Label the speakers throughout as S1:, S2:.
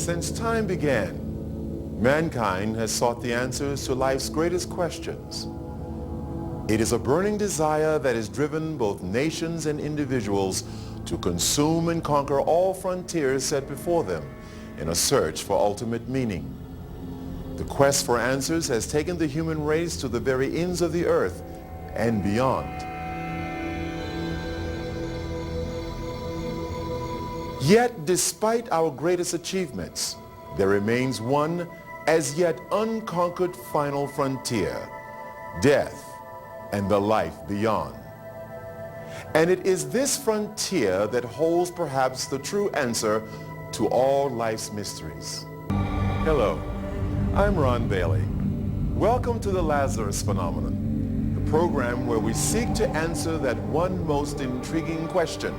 S1: Since time began, mankind has sought the answers to life's greatest questions. It is a burning desire that has driven both nations and individuals to consume and conquer all frontiers set before them in a search for ultimate meaning. The quest for answers has taken the human race to the very ends of the earth and beyond. Yet, despite our greatest achievements, there remains one as yet unconquered final frontier, death and the life beyond. And it is this frontier that holds perhaps the true answer to all life's mysteries. Hello, I'm Ron Bailey. Welcome to the Lazarus Phenomenon, the program where we seek to answer that one most intriguing question.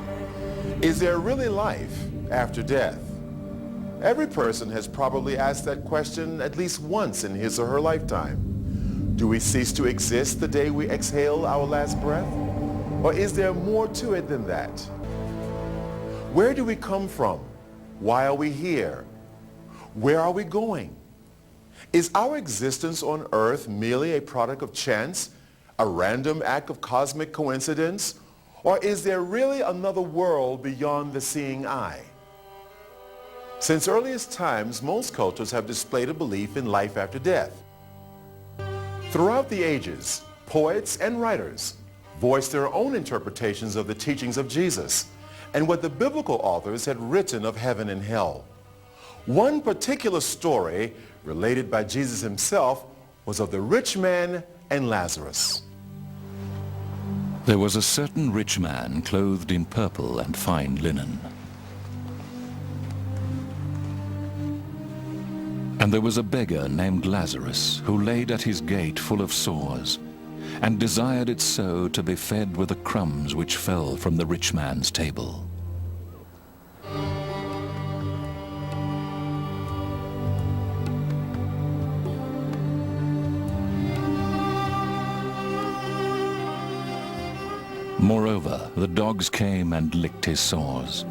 S1: Is there really life after death? Every person has probably asked that question at least once in his or her lifetime. Do we cease to exist the day we exhale our last breath? Or is there more to it than that? Where do we come from? Why are we here? Where are we going? Is our existence on earth merely a product of chance, a random act of cosmic coincidence? Or is there really another world beyond the seeing eye? Since earliest times, most cultures have displayed a belief in life after death. Throughout the ages, poets and writers voiced their own interpretations of the teachings of Jesus and what the biblical authors had written of heaven and hell. One particular story related by Jesus himself was of the rich man and Lazarus.
S2: There was a certain rich man clothed in purple and fine linen. And there was a beggar named Lazarus who laid at his gate full of sores, and desired it so to be fed with the crumbs which fell from the rich man's table. Moreover, the dogs came and licked his sores.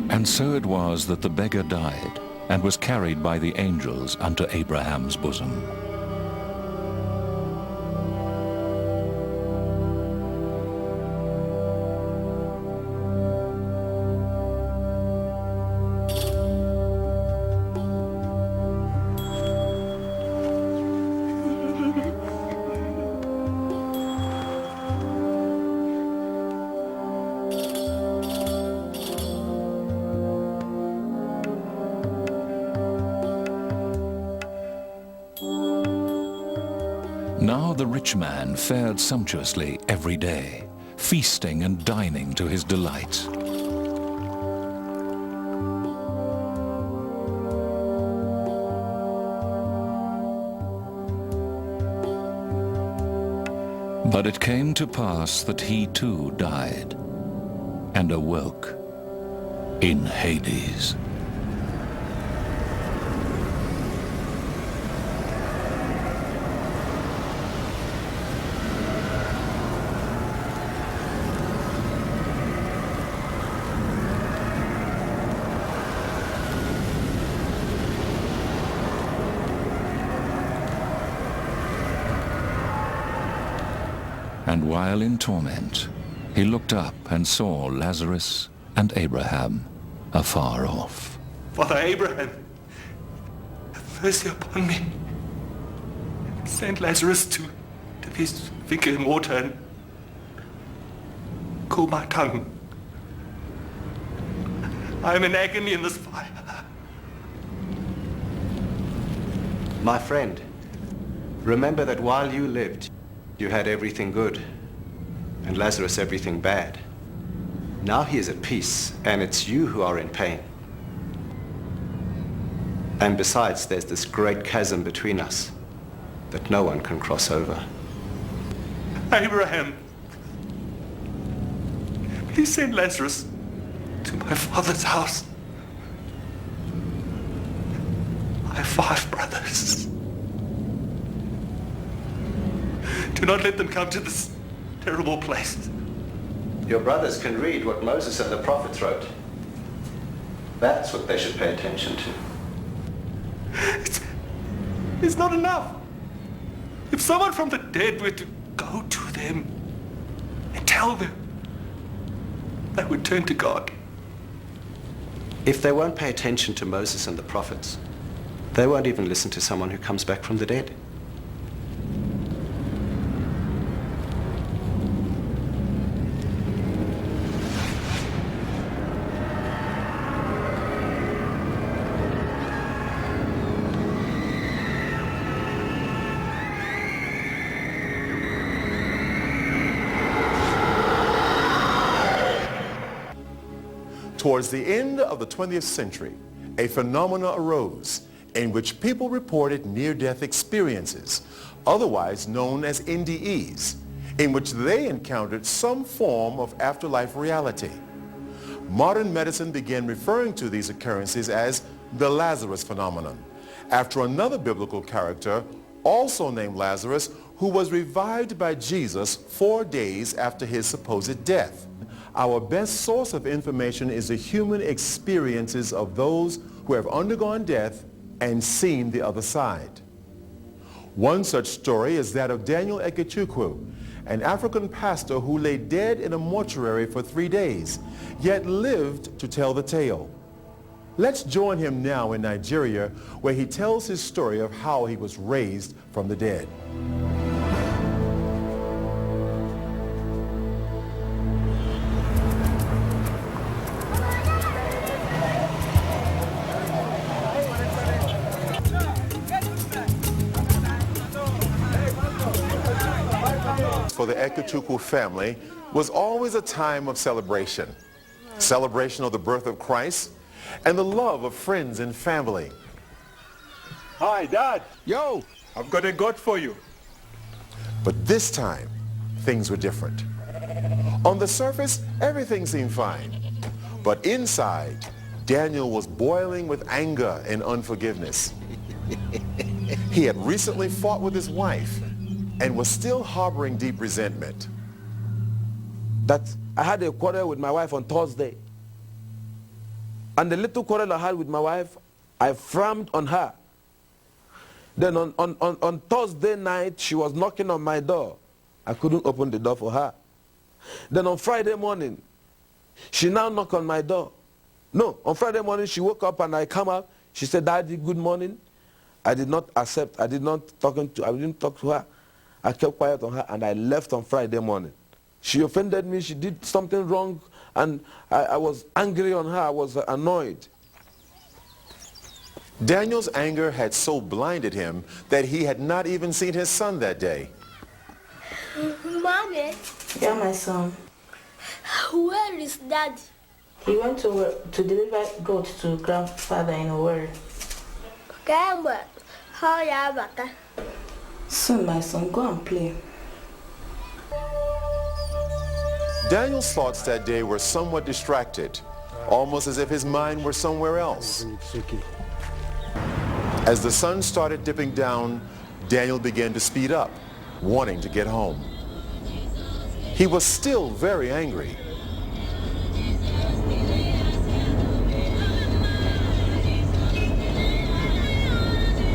S2: And so it was that the beggar died, and was carried by the angels unto Abraham's bosom. Now the rich man fared sumptuously every day, feasting and dining to his delight. But it came to pass that he too died, and awoke in Hades. And while in torment, he looked up and saw Lazarus and Abraham afar off.
S3: Father Abraham, have mercy upon me. Send Lazarus to this vicar in water and cool my tongue. I am in agony in this fire.
S4: My friend, remember that while you lived, you had everything good, and Lazarus everything bad. Now he is at peace, and it's you who are in pain. And besides, there's this great chasm between us that no one can cross over.
S3: Abraham, Please send Lazarus to my father's house. I have 5 brothers. Do not let them come to this terrible place.
S4: Your brothers can read what Moses and the prophets wrote. That's what they should pay attention to.
S3: It's not enough. If someone from the dead were to go to them and tell them, they would turn to God.
S4: If they won't pay attention to Moses and the prophets, they won't even listen to someone who comes back from the dead.
S1: Towards the end of the 20th century, a phenomenon arose in which people reported near-death experiences, otherwise known as NDEs, in which they encountered some form of afterlife reality. Modern medicine began referring to these occurrences as the Lazarus phenomenon, after another biblical character, also named Lazarus, who was revived by Jesus 4 days after his supposed death. Our best source of information is the human experiences of those who have undergone death and seen the other side. One such story is that of Daniel Ekechukwu, an African pastor who lay dead in a mortuary for 3 days, yet lived to tell the tale. Let's join him now in Nigeria, where he tells his story of how he was raised from the dead. For the Ekechukwu family was always a time of celebration. Celebration of the birth of Christ and the love of friends and family.
S3: Hi, Dad.
S5: Yo,
S3: I've got a God for you.
S1: But this time, things were different. On the surface, everything seemed fine. But inside, Daniel was boiling with anger and unforgiveness. He had recently fought with his wife and was still harboring deep resentment.
S5: that I had a quarrel with my wife on Thursday. And the little quarrel I had with my wife, I frowned on her. Then on Thursday night, she was knocking on my door. I couldn't open the door for her. Then on Friday morning, she now knocked on my door. No, on Friday morning, she woke up and I come out. She said, "Daddy, good morning." I did not accept. I didn't talk to her. I kept quiet on her and I left on Friday morning. She offended me. She did something wrong and I was angry on her. I was annoyed.
S1: Daniel's anger had so blinded him that he had not even seen his son that day.
S6: Mommy,
S7: Yeah, my son.
S6: where is Daddy?
S7: He went to deliver goat to grandfather in Owerri.
S6: Gamble, how ya bata?
S7: Soon, my son, go and play.
S1: Daniel's thoughts that day were somewhat distracted, almost as if his mind were somewhere else. As the sun started dipping down, Daniel began to speed up, wanting to get home. He was still very angry.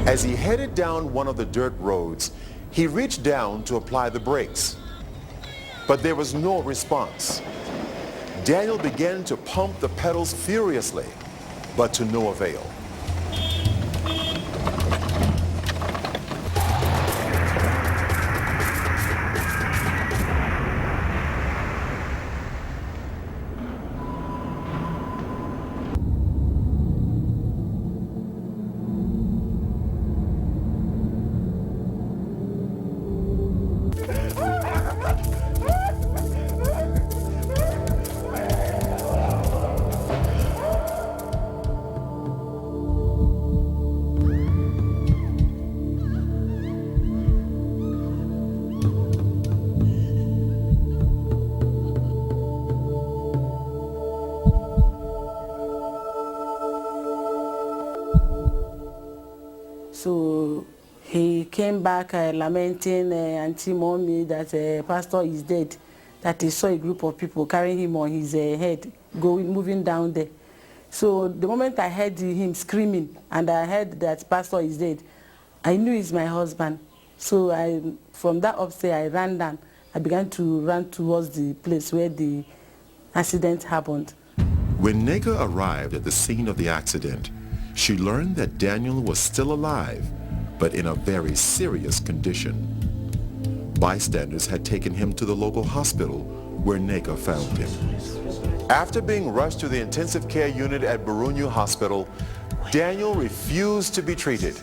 S1: As he headed down one of the dirt roads, he reached down to apply the brakes. But there was no response. Daniel began to pump the pedals furiously, but to no avail.
S7: he came back lamenting Auntie Mommy that pastor is dead, that he saw a group of people carrying him on his head, moving down there. So the moment I heard him screaming and I heard that pastor is dead, I knew he's my husband. So from that upstairs, I ran down. I began to run towards the place where the accident happened.
S1: When Nega arrived at the scene of the accident, she learned that Daniel was still alive, but in a very serious condition. Bystanders had taken him to the local hospital where Nega found him. After being rushed to the intensive care unit at Burunyu Hospital, Daniel refused to be treated.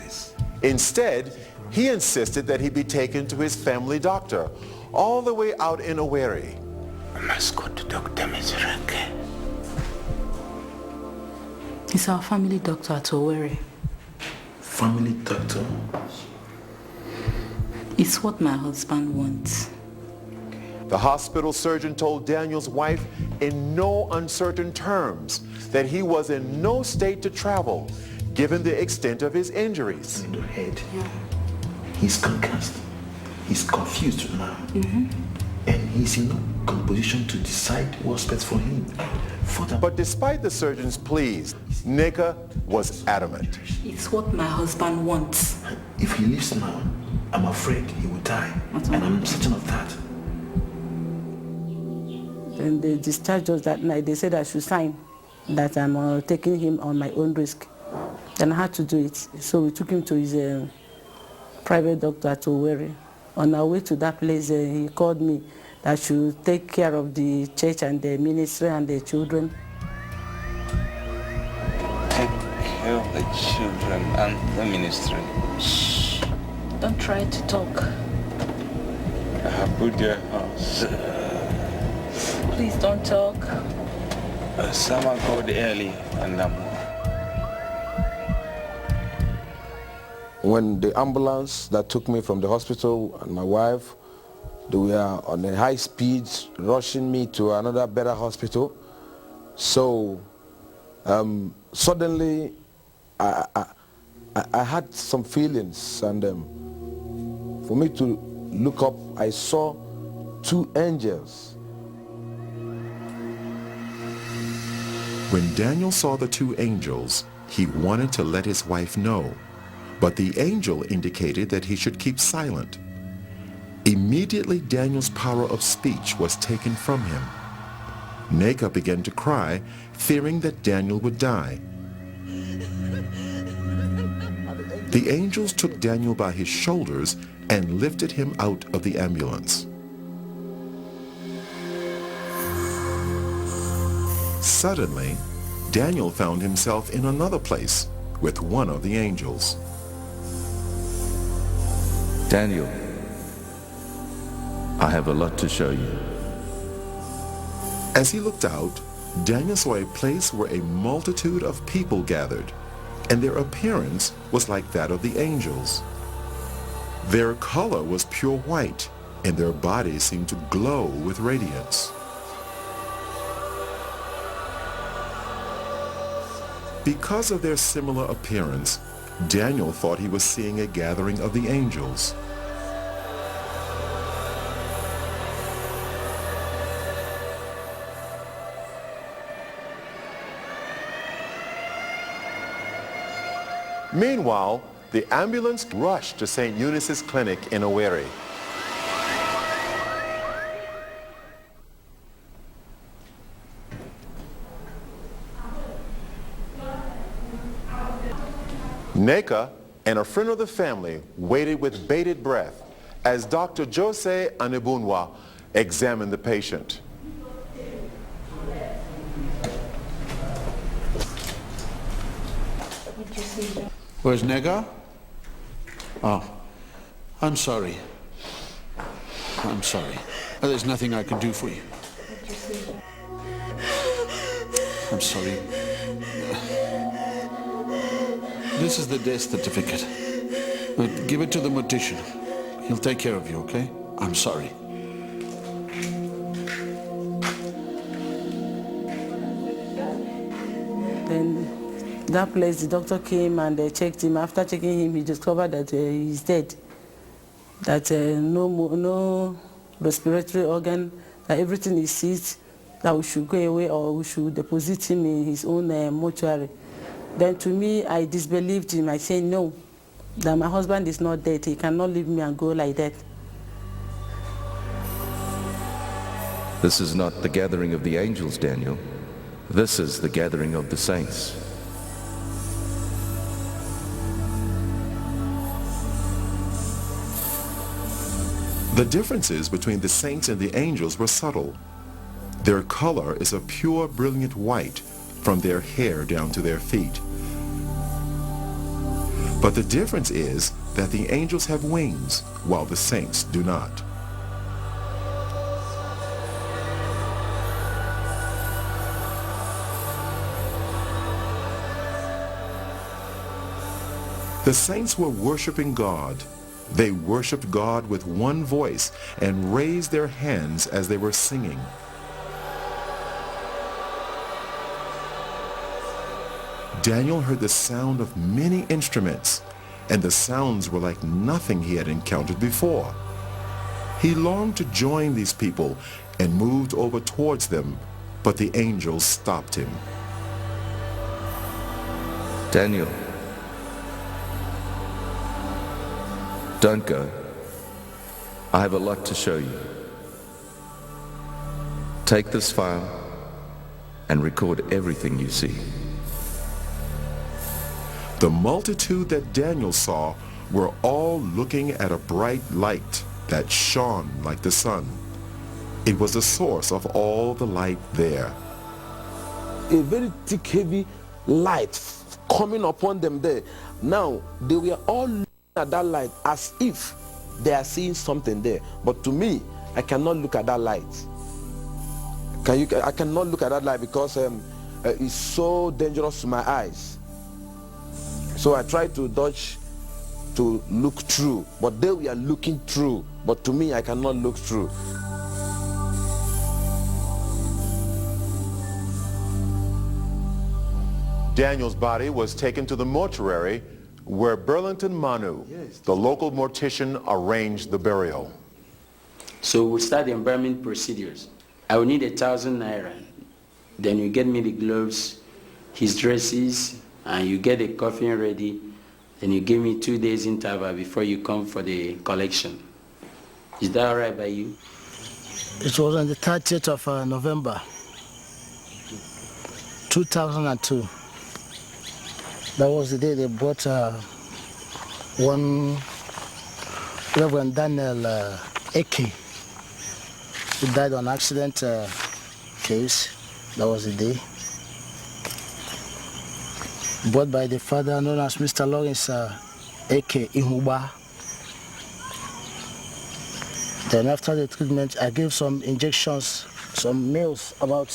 S1: Instead, he insisted that he be taken to his family doctor, all the way out in Owerri.
S8: I must go to Dr. Mizrake.
S7: He's our family doctor at Owerri.
S8: Family doctor?
S7: It's what my husband wants.
S1: The hospital surgeon told Daniel's wife in no uncertain terms that he was in no state to travel, given the extent of his injuries.
S8: In the head. He's concussed. He's confused now. And he's in no position to decide what's best for him.
S1: But despite the surgeon's pleas, Nega was adamant.
S7: It's what my husband wants.
S8: If he lives now, I'm afraid he will die. And I'm certain of that.
S7: Then they discharged us that night. They said I should sign that I'm taking him on my own risk. Then I had to do it. So we took him to his private doctor at Owerri. On our way to that place, he called me that I should take care of the church and the ministry and the children.
S9: Take care of the children and the ministry.
S7: Shh. Don't try to talk.
S9: Abuja House.
S7: Please don't talk.
S9: Someone called early and
S5: When the ambulance that took me from the hospital and my wife, they were on a high speed rushing me to another better hospital. So suddenly I had some feelings, and for me to look up, I saw two angels.
S1: When Daniel saw the two angels, he wanted to let his wife know, but the angel indicated that he should keep silent. Immediately, Daniel's power of speech was taken from him. Nega began to cry, fearing that Daniel would die. The angels took Daniel by his shoulders and lifted him out of the ambulance. Suddenly, Daniel found himself in another place with one of the angels.
S10: Daniel, I have a lot to show you.
S1: As he looked out, Daniel saw a place where a multitude of people gathered, and their appearance was like that of the angels. Their color was pure white, and their bodies seemed to glow with radiance. Because of their similar appearance, Daniel thought he was seeing a gathering of the angels. Meanwhile, the ambulance rushed to St. Eunice's clinic in Owerri. Neka and a friend of the family waited with bated breath as Dr. Jose Anibunwa examined the patient.
S11: Where's Nega? Oh, I'm sorry. I'm sorry. There's nothing I can do for you. I'm sorry. This is the death certificate. Give it to the mortician. He'll take care of you, okay? I'm sorry.
S7: Then That place, the doctor came and checked him. After checking him, he discovered that he's dead. That no respiratory organ, that everything is seized, that we should go away or we should deposit him in his own mortuary. Then to me, I disbelieved him. I said, no, that my husband is not dead. He cannot leave me and go like that.
S10: This is not the gathering of the angels, Daniel. This is the gathering of the saints.
S1: The differences between the saints and the angels were subtle. Their color is a pure, brilliant white from their hair down to their feet. But the difference is that the angels have wings, while the saints do not. The saints were worshiping God. They worshiped God with one voice and raised their hands as they were singing. Daniel heard the sound of many instruments, and the sounds were like nothing he had encountered before. He longed to join these people and moved over towards them, but the angels stopped him.
S10: Daniel, don't go. I have a lot to show you. Take this file and record everything you see.
S1: The multitude that Daniel saw were all looking at a bright light that shone like the sun. It was the source of all the light there.
S5: A very thick, heavy light coming upon them there. Now, they were all looking at that light as if they are seeing something there. But to me, I cannot look at that light. I cannot look at that light because it's so dangerous to my eyes. So I try to dodge to look through, but they were looking through. But to me, I cannot look through.
S1: Daniel's body was taken to the mortuary where Burlington Manu, the local mortician, arranged the burial.
S12: So we'll start the embalming procedures. I will need 1,000 naira. Then you get me the gloves, his dresses, and you get the coffin ready. Then you give me 2 days interval before you come for the collection. Is that all right by you?
S13: It was on the 30th of November, 2002. That was the day they brought one Reverend Daniel Eke. He died on accident case. That was the day. Brought by the father known as Mr. Lawrence Eke Ihuba. Then after the treatment, I gave some injections, some meals about,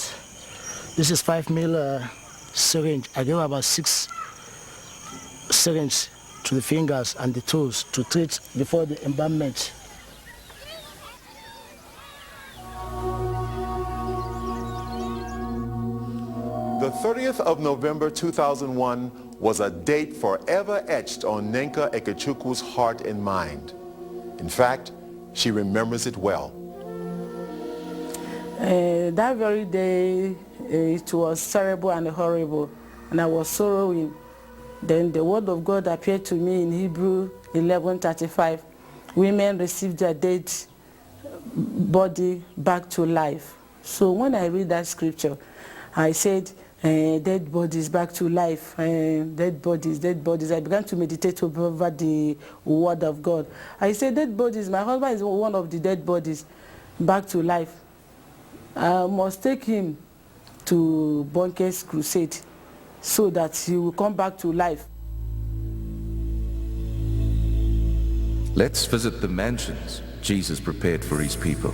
S13: this is 5 mil syringe. I gave about 6 syringes to the fingers and the toes to treat before the embalmment.
S1: The 30th of November 2001 was a date forever etched on Nenka Ekechukwu's heart and mind. In fact, she remembers it well.
S7: That very day, it was terrible and horrible, and I was sorrowing. Then the word of God appeared to me in Hebrew 11:35. Women received their dead body back to life. So when I read that scripture, I said, dead bodies back to life, dead bodies, dead bodies. I began to meditate over the word of God. I said, dead bodies, my husband is one of the dead bodies back to life. I must take him to Bonke's crusade so that he will come back to life.
S10: Let's visit the mansions Jesus prepared for his people.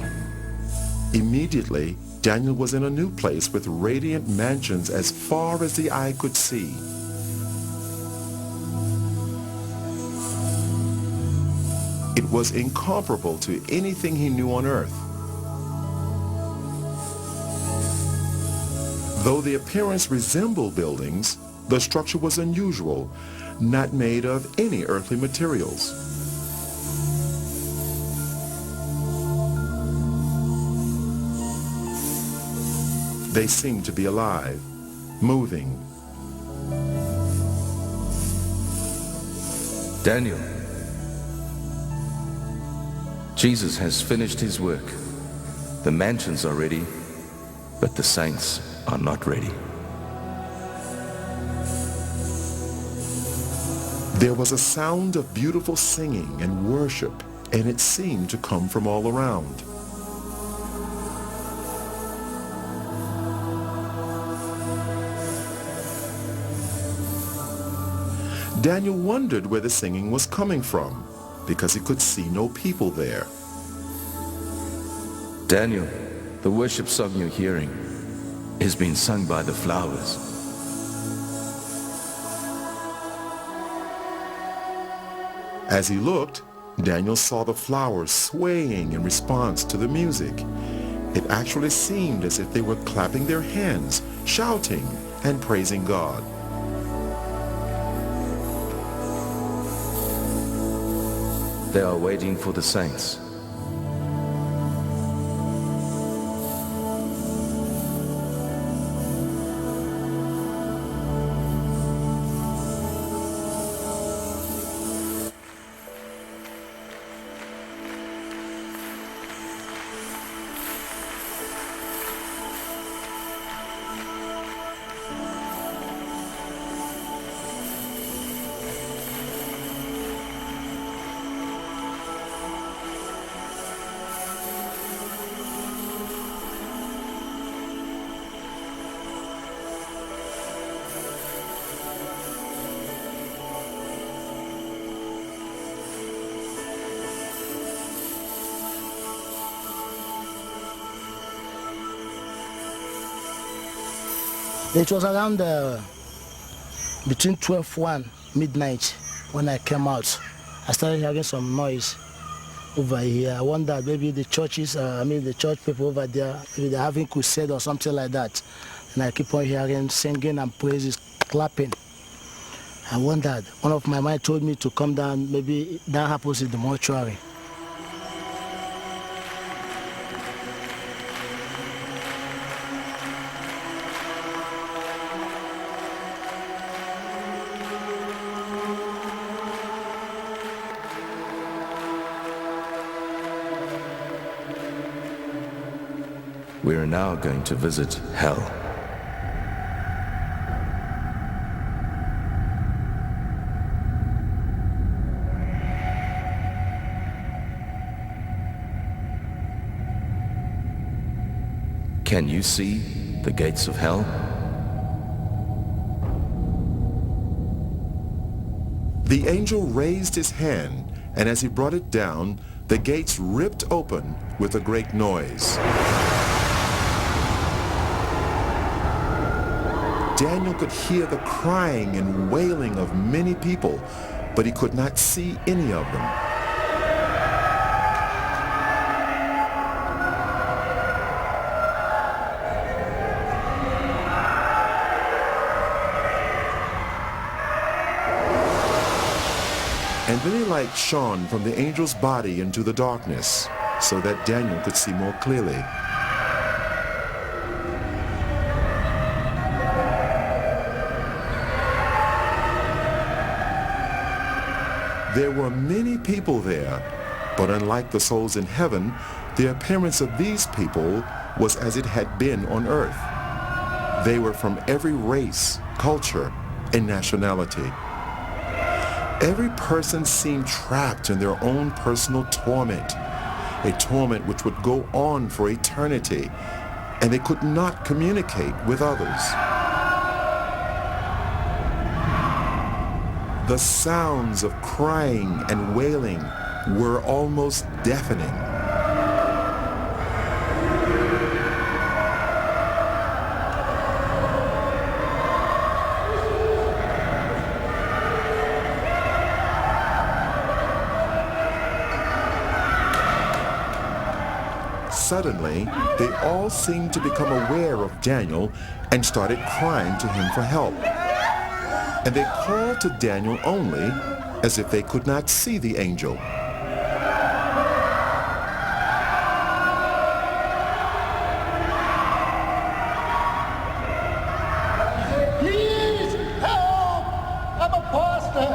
S1: Immediately, Daniel was in a new place with radiant mansions as far as the eye could see. It was incomparable to anything he knew on earth. Though the appearance resembled buildings, The structure was unusual, not made of any earthly materials. They seemed to be alive, moving.
S10: Daniel, Jesus has finished his work. The mansions are ready, but the saints are not ready.
S1: There was a sound of beautiful singing and worship, and it seemed to come from all around. Daniel wondered where the singing was coming from, because he could see no people there.
S10: Daniel, the worship song you're hearing is being sung by the flowers.
S1: As he looked, Daniel saw the flowers swaying in response to the music. It actually seemed as if they were clapping their hands, shouting, and praising God.
S10: They are waiting for the saints.
S13: It was around between 12:01 midnight when I came out. I started hearing some noise over here. I wondered maybe the churches, the church people over there, maybe they're having crusade or something like that. And I keep on hearing singing and praises, clapping. I wondered. One of my mind told me to come down. Maybe that happens in the mortuary.
S10: We are now going to visit hell. Can you see the gates of hell?
S1: The angel raised his hand, and as he brought it down, the gates ripped open with a great noise. Daniel could hear the crying and wailing of many people, but he could not see any of them. And then a light shone from the angel's body into the darkness, so that Daniel could see more clearly. There were many people there, but unlike the souls in heaven, the appearance of these people was as it had been on earth. They were from every race, culture, and nationality. Every person seemed trapped in their own personal torment, a torment which would go on for eternity, and they could not communicate with others. The sounds of crying and wailing were almost deafening. Suddenly, they all seemed to become aware of Daniel and started crying to him for help. and they called to Daniel only as if they could not see the angel.
S14: Please help! I'm a pastor.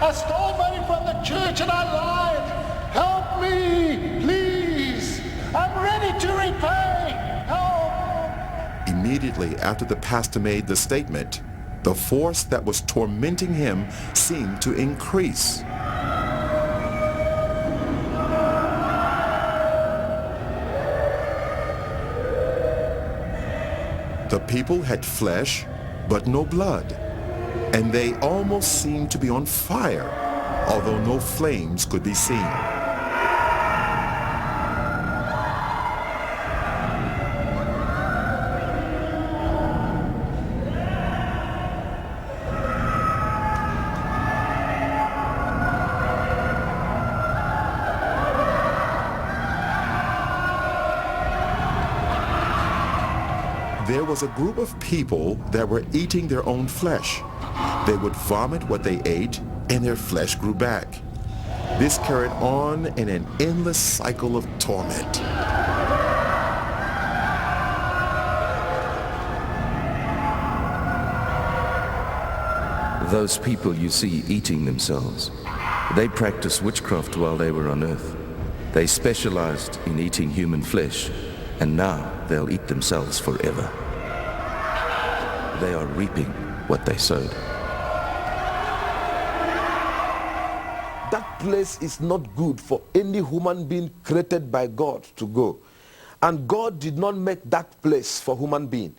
S14: I stole money from the church and I lied. Help me, please. I'm ready to repay. Help!
S1: Immediately after the pastor made the statement, the force that was tormenting him seemed to increase. The people had flesh, but no blood, and they almost seemed to be on fire, although no flames could be seen. There was a group of people that were eating their own flesh. They would vomit what they ate, and their flesh grew back. This carried on in an endless cycle of torment.
S10: Those people you see eating themselves, they practiced witchcraft while they were on earth. They specialized in eating human flesh, and now they'll eat themselves forever. They are reaping what they sowed.
S5: That place is not good for any human being created by God to go. And God did not make that place for human being.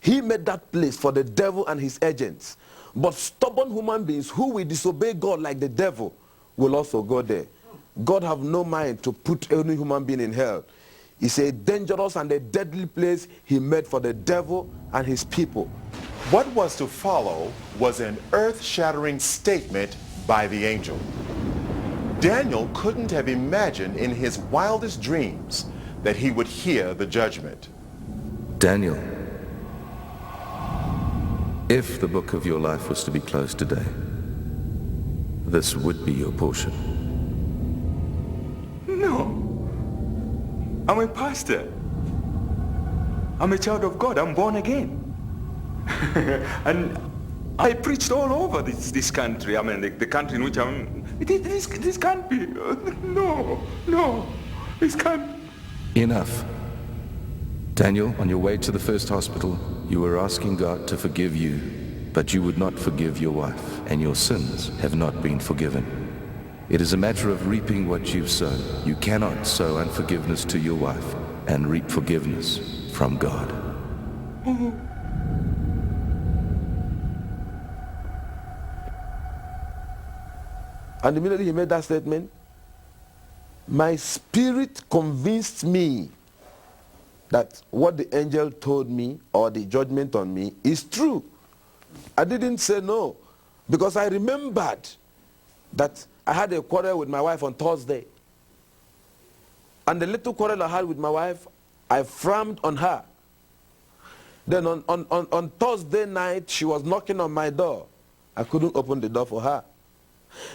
S5: He made that place for the devil and his agents. But stubborn human beings who will disobey God like the devil will also go there. God have no mind to put any human being in hell. It's a dangerous and a deadly place he made for the devil and his people.
S1: What was to follow was an earth-shattering statement by the angel. Daniel couldn't have imagined in his wildest dreams that he would hear the judgment.
S10: Daniel, if the book of your life was to be closed today, this would be your portion.
S3: No. I'm a pastor. I'm a child of God. I'm born again. And I preached all over this country. I mean, the country in which I'm... This can't be. No. This can't.
S10: Enough. Daniel, on your way to the first hospital, you were asking God to forgive you, but you would not forgive your wife, and your sins have not been forgiven. It is a matter of reaping what you've sown. You cannot sow unforgiveness to your wife and reap forgiveness from God.
S5: And immediately he made that statement, my spirit convinced me that what the angel told me or the judgment on me is true. I didn't say no, because I remembered that I had a quarrel with my wife on Thursday. And the little quarrel I had with my wife, I frowned on her. Then on Thursday night, she was knocking on my door. I couldn't open the door for her.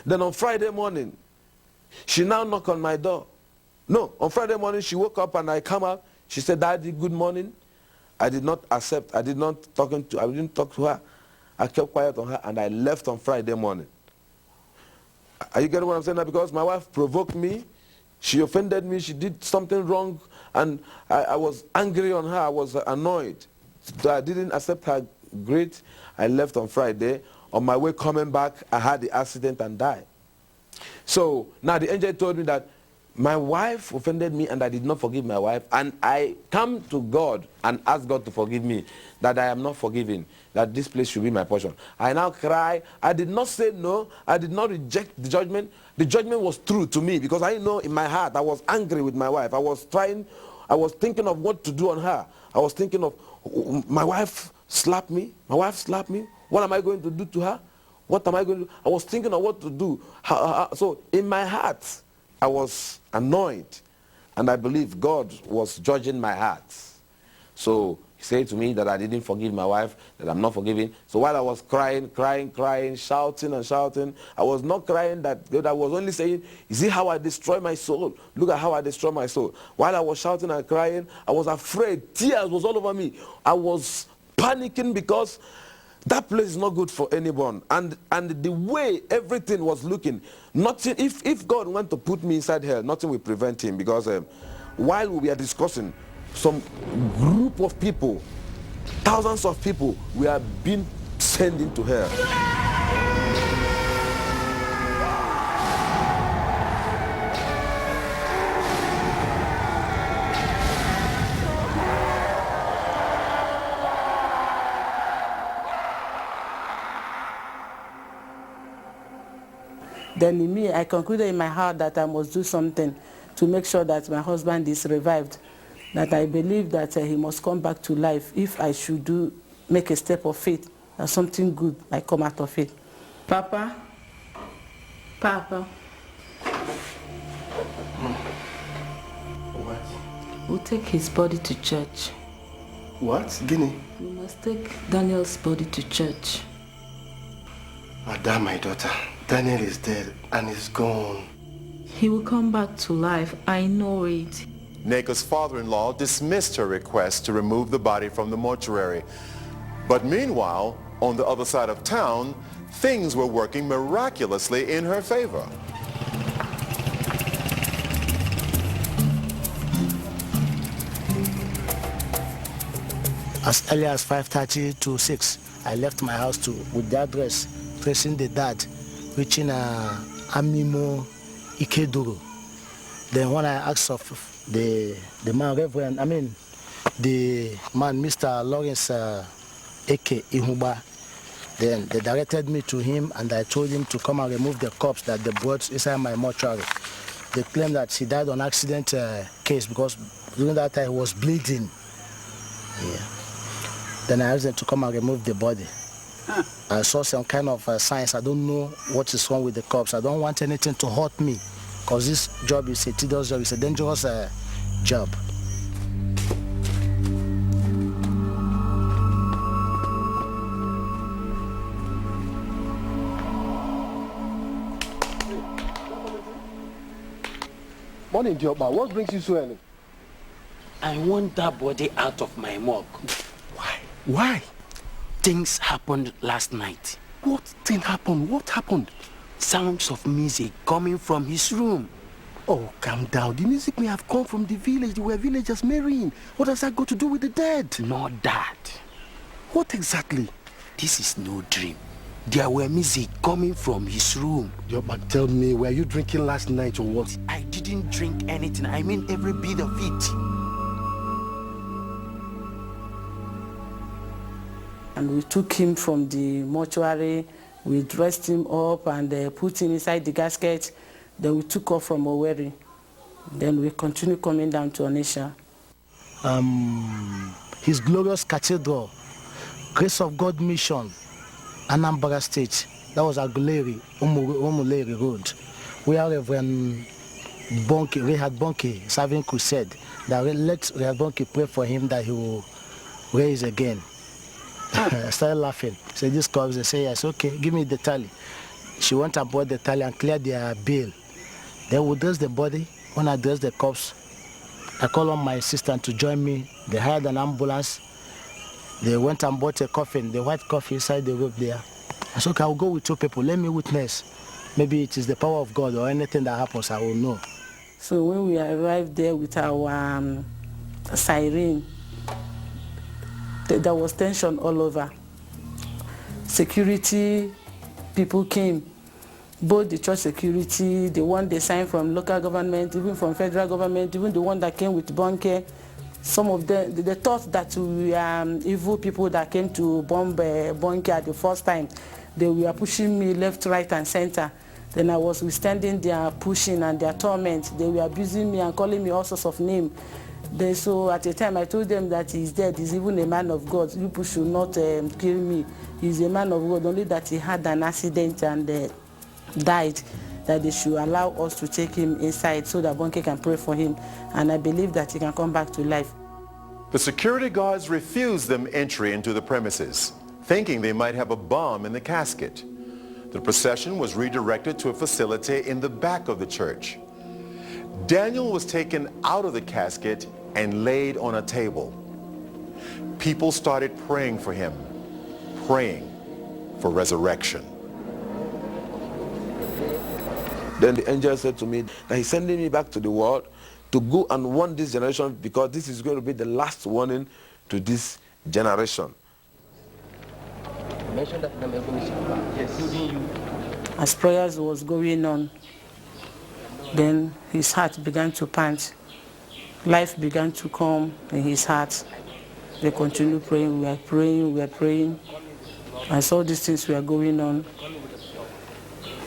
S5: Then on Friday morning, she now knocked on my door. No, on Friday morning, she woke up and I come out. She said, Daddy, good morning. I did not accept. I didn't talk to her. I kept quiet on her and I left on Friday morning. Are you getting what I'm saying now? Because my wife provoked me. She offended me. She did something wrong. And I was angry on her. I was annoyed. So I didn't accept her great. I left on Friday. On my way coming back, I had the accident and died. So now the angel told me that my wife offended me and I did not forgive my wife. And I come to God and ask God to forgive me, that I am not forgiven, that this place should be my portion. I now cry. I did not say no. I did not reject the judgment. The judgment was true to me because I know in my heart I was angry with my wife. I was thinking of what to do on her. I was thinking of, my wife slapped me. My wife slapped me. What am I going to do to her? What am I going to do? I was thinking of what to do. So in my heart, I was annoyed. And I believe God was judging my heart. So say to me that I didn't forgive my wife, that I'm not forgiving. So while I was crying, shouting and shouting, I was not crying that I was only saying, you see how I destroy my soul? Look at how I destroy my soul. While I was shouting and crying, I was afraid. Tears was all over me. I was panicking because that place is not good for anyone. And the way everything was looking, nothing, if God went to put me inside hell, nothing will prevent him, because while we were discussing, some group of people, thousands of people, we are being sent into hell.
S7: Then in me, I concluded in my heart that I must do something to make sure that my husband is revived, that I believe that he must come back to life. If I should make a step of faith, that something good might come out of it. Papa?
S15: What?
S7: We'll take his body to church.
S15: What? Guinea?
S7: We must take Daniel's body to church.
S15: Madam, my daughter, Daniel is dead and is gone.
S7: He will come back to life, I know it.
S1: Nega's father-in-law dismissed her request to remove the body from the mortuary. But meanwhile, on the other side of town, things were working miraculously in her favor.
S13: As early as 5:30 to 6, I left my house with the address, tracing the dad, reaching Amimo Ikeduru. Then when I asked of the man, the man, Mr. Lawrence Eke Ihuba, then they directed me to him, and I told him to come and remove the corpse that they brought inside my mortuary. They claimed that he died on accident case, because during that time he was bleeding. Yeah. Then I asked them to come and remove the body. I saw some kind of signs. I don't know what is wrong with the corpse. I don't want anything to hurt me, because this job is a tedious job. It's a dangerous job.
S15: Morning, Dioba. What brings you so early?
S12: I want that body out of my morgue.
S15: Why?
S12: Things happened last night.
S15: What thing happened? What happened?
S12: Sounds of music coming from his room.
S15: Oh, calm down. The music may have come from the village. They were villagers marrying. What does that got to do with the dead?
S12: Not that.
S15: What exactly?
S12: This is no dream. There were music coming from his room.
S15: Dioba, tell me, were you drinking last night or what?
S12: I didn't drink anything. I mean every bit of it.
S7: And we took him from the mortuary, we dressed him up and put him inside the casket. Then we took off from Owerri. Then we continued coming down to Onitsha.
S13: His glorious cathedral, Grace of God Mission, Anambra State, that was Aguleri, Umuleri Road, where Reverend Rehad Bonke serving crusade, that let Rehad Bonke pray for him that he will raise again. I started laughing. So this comes, they say, yes, okay, give me the tally. She went aboard the tally and cleared their bill. Then we dress the body. When I dress the corpse, I call on my assistant to join me. They hired an ambulance. They went and bought a coffin, the white coffin inside the rope there. I said, okay, I'll go with 2 people. Let me witness. Maybe it is the power of God, or anything that happens, I will know.
S7: So when we arrived there with our siren, there was tension all over. Security people came, both the church security, the one they signed from local government, even from federal government, even the one that came with Bonke. Some of them, they thought that we were evil people that came to bomb Bonke at the first time. They were pushing me left, right, and center. Then I was withstanding their pushing and their torment. They were abusing me and calling me all sorts of names. So at the time I told them that he's dead, he's even a man of God. You people should not kill me. He's a man of God, only that he had an accident and died, that they should allow us to take him inside so that Bonke can pray for him. And I believe that he can come back to life.
S1: The security guards refused them entry into the premises, thinking they might have a bomb in the casket. The procession was redirected to a facility in the back of the church. Daniel was taken out of the casket and laid on a table. People started praying for him, praying for resurrection.
S5: Then the angel said to me that he's sending me back to the world to go and warn this generation, because this is going to be the last warning to this generation.
S7: As prayers was going on, then his heart began to pant. Life began to come in his heart. They continued praying, we were praying. I saw these things were going on.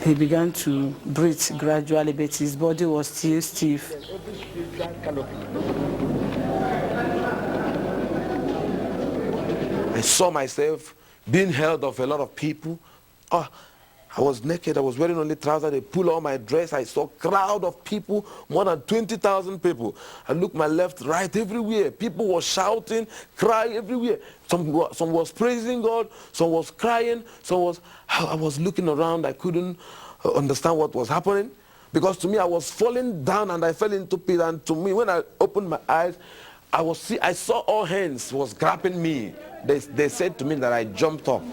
S7: He began to breathe gradually, but his body was still stiff.
S5: I saw myself being held of a lot of people. Oh, I was naked, I was wearing only trousers, they pulled all my dress. I saw a crowd of people, more than 20,000 people. I looked my left, right, everywhere. People were shouting, crying everywhere. Some was praising God, some was crying, I was looking around, I couldn't understand what was happening. Because to me, I was falling down and I fell into pit. And to me, when I opened my eyes, I saw all hands was grabbing me. They said to me that I jumped up.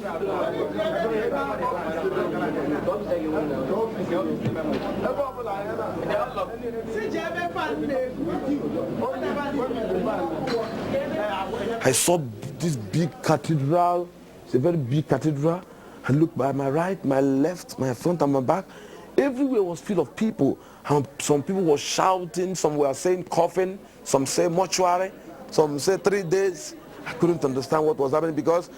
S5: I saw this big cathedral. It's a very big cathedral. I looked by my right, my left, my front and my back. Everywhere was full of people. Some people were shouting, some were saying coffin, some say mortuary, some say 3 days. I couldn't understand what was happening because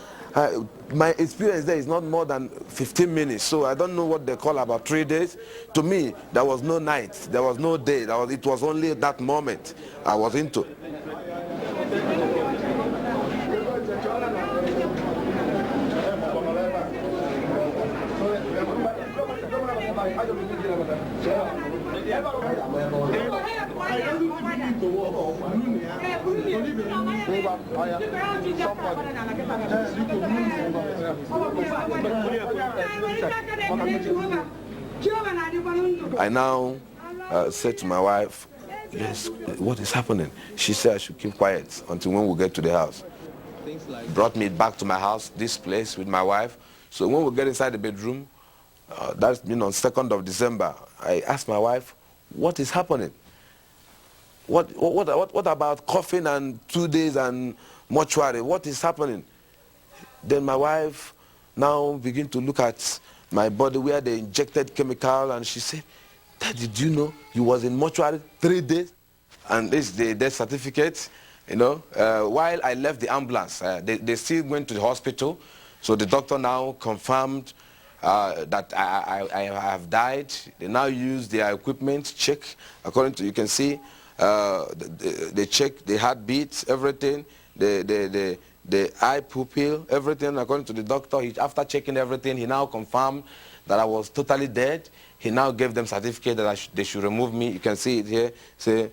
S5: my experience there is not more than 15 minutes. So I don't know what they call about 3 days. To me, there was no night, there was no day. It was only that moment I was into. I now said to my wife, yes, what is happening? She said I should keep quiet until when we get to the house. Brought me back to my house, this place with my wife. So when we get inside the bedroom, that's been on 2nd of December, I asked my wife, what is happening? What about coffin and 2 days and mortuary? What is happening? Then my wife now began to look at my body where they injected chemical, and she said, Daddy, did you know you was in mortuary 3 days? And this is the death certificate, you know. While I left the ambulance, they still went to the hospital. So the doctor now confirmed that I have died. They now use their equipment, check, according to, you can see, they check the heartbeats, everything, the eye pupil, everything, according to the doctor. After checking everything, he now confirmed that I was totally dead. He now gave them certificate that they should remove me. You can see it here, say,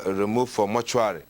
S5: remove for mortuary.